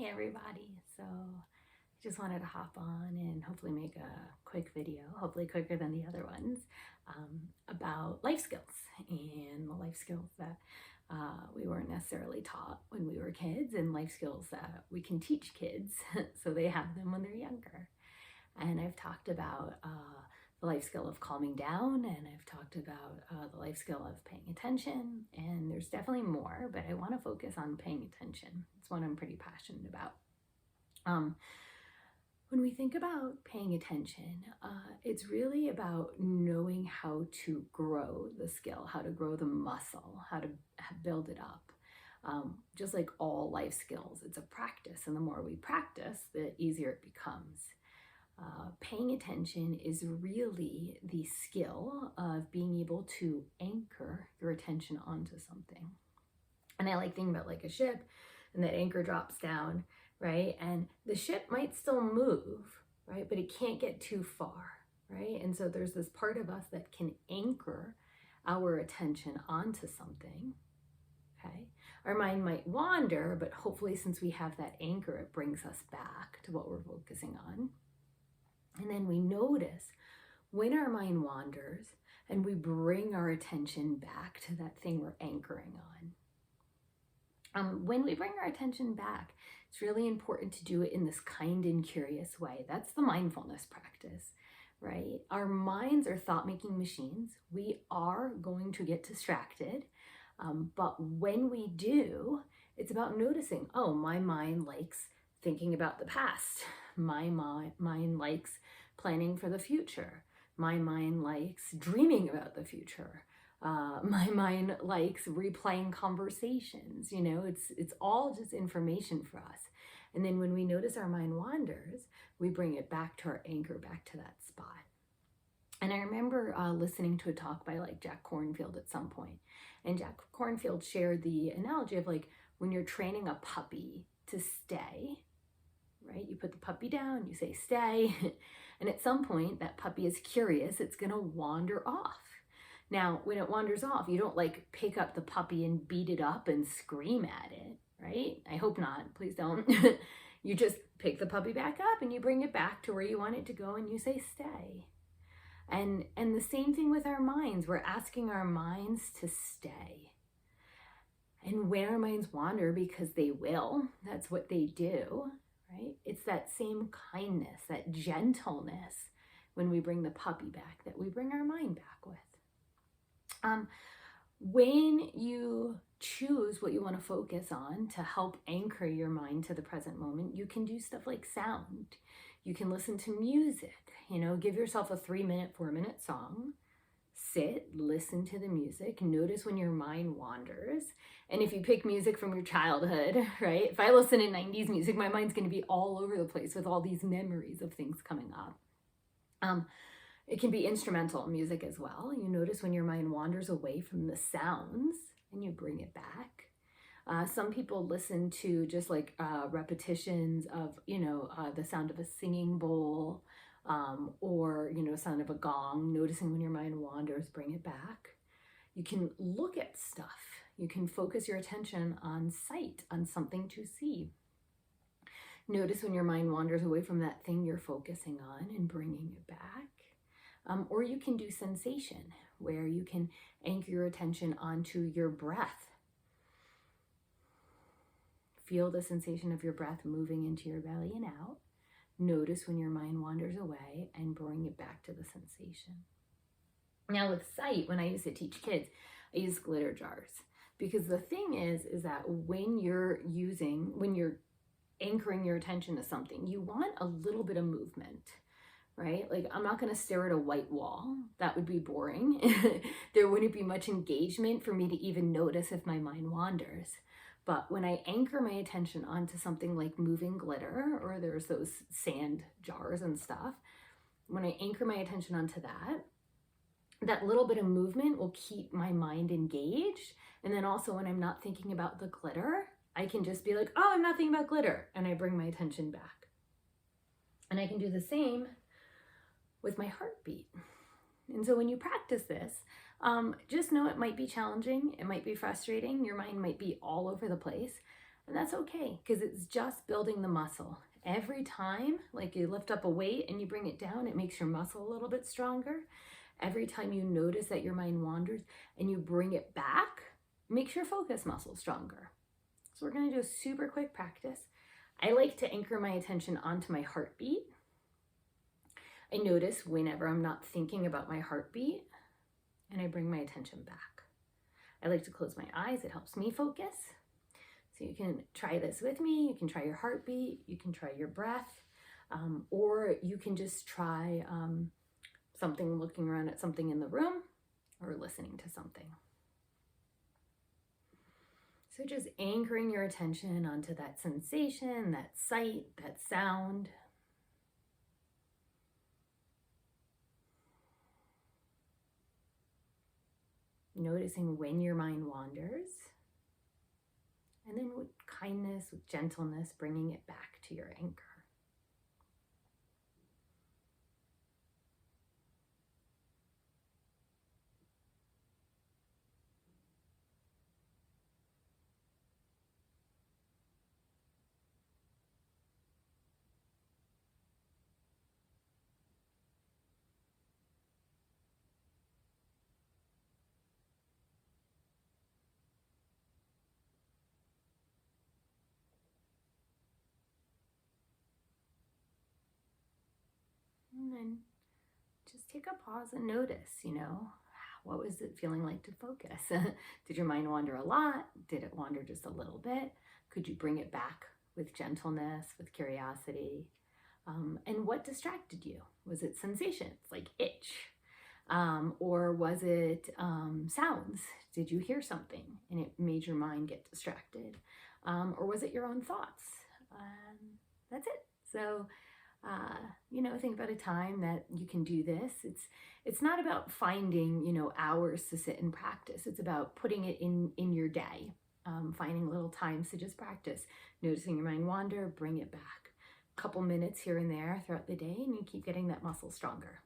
everybody. So I just wanted to hop on and hopefully make a quick video, hopefully quicker than the other ones, about life skills and the life skills that we weren't necessarily taught when we were kids, and life skills that we can teach kids so they have them when they're younger. And I've talked about the life skill of calming down, and I've talked about the life skill of paying attention, and there's definitely more, but I want to focus on paying attention. It's one I'm pretty passionate about. When we think about paying attention, it's really about knowing how to grow the skill, how to grow the muscle, how to build it up. Just like all life skills, it's a practice, and the more we practice, the easier it becomes. Paying attention is really the skill of being able to anchor your attention onto something. And I like thinking about like a ship, and that anchor drops down, right? And the ship might still move, right? But it can't get too far, right? And so there's this part of us that can anchor our attention onto something, okay? Our mind might wander, but hopefully since we have that anchor, it brings us back to what we're focusing on. And then we notice when our mind wanders and we bring our attention back to that thing we're anchoring on. When we bring our attention back, it's really important to do it in this kind and curious way. That's the mindfulness practice, right? Our minds are thought-making machines. We are going to get distracted, but when we do, it's about noticing, oh, my mind likes thinking about the past. My mind likes planning for the future. My mind likes dreaming about the future. My mind likes replaying conversations. You know, it's all just information for us. And then when we notice our mind wanders, we bring it back to our anchor, back to that spot. And I remember listening to a talk by like Jack Kornfield at some point. And Jack Kornfield shared the analogy of like when you're training a puppy to stay, right? You put the puppy down, you say stay, and at some point that puppy is curious, it's gonna wander off. Now, when it wanders off, you don't like pick up the puppy and beat it up and scream at it, right? I hope not, please don't. You just pick the puppy back up and you bring it back to where you want it to go and you say stay. And the same thing with our minds. We're asking our minds to stay. And when our minds wander, because they will, that's what they do, right? It's that same kindness, that gentleness when we bring the puppy back that we bring our mind back with. When you choose what you want to focus on to help anchor your mind to the present moment, you can do stuff like sound. You can listen to music, you know, give yourself a 3-minute, 4-minute song, sit, listen to the music, notice when your mind wanders. And if you pick music from your childhood, right? If I listen to 90s music, my mind's going to be all over the place with all these memories of things coming up. It can be instrumental music as well. You notice when your mind wanders away from the sounds and you bring it back. Some people listen to just like repetitions of, you know, the sound of a singing bowl, or, you know, sound of a gong, noticing when your mind wanders, bring it back. You can look at stuff. You can focus your attention on sight, on something to see. Notice when your mind wanders away from that thing you're focusing on and bringing it back. Or you can do sensation, where you can anchor your attention onto your breath. Feel the sensation of your breath moving into your belly and out. Notice when your mind wanders away and bring it back to the sensation. Now with sight, when I used to teach kids, I use glitter jars. Because the thing is that when you're anchoring your attention to something, you want a little bit of movement, right? Like I'm not gonna stare at a white wall. That would be boring. There wouldn't be much engagement for me to even notice if my mind wanders. But when I anchor my attention onto something like moving glitter, or there's those sand jars and stuff, when I anchor my attention onto that little bit of movement will keep my mind engaged. And then also when I'm not thinking about the glitter, I can just be like, oh, I'm not thinking about glitter. And I bring my attention back. And I can do the same with my heartbeat. And so when you practice this, just know it might be challenging. It might be frustrating. Your mind might be all over the place. And that's okay, because it's just building the muscle. Every time, like you lift up a weight and you bring it down, it makes your muscle a little bit stronger. Every time you notice that your mind wanders and you bring it back, makes your focus muscle stronger. So we're going to do a super quick practice. I like to anchor my attention onto my heartbeat. I notice whenever I'm not thinking about my heartbeat, and I bring my attention back. I like to close my eyes. It helps me focus. So you can try this with me. You can try your heartbeat. You can try your breath. Or you can just try something, looking around at something in the room or listening to something. So just anchoring your attention onto that sensation, that sight, that sound. Noticing when your mind wanders. And then with kindness, with gentleness, bringing it back to your anchor. And then just take a pause and notice, what was it feeling like to focus? Did your mind wander a lot? Did it wander just a little bit? Could you bring it back with gentleness, with curiosity? And what distracted you? Was it sensations like itch? Or was it sounds? Did you hear something and it made your mind get distracted? Or was it your own thoughts? That's it. So, think about a time that you can do this. It's not about finding, hours to sit and practice. It's about putting it in your day, finding little times to just practice, noticing your mind wander, bring it back. A couple minutes here and there throughout the day, and you keep getting that muscle stronger.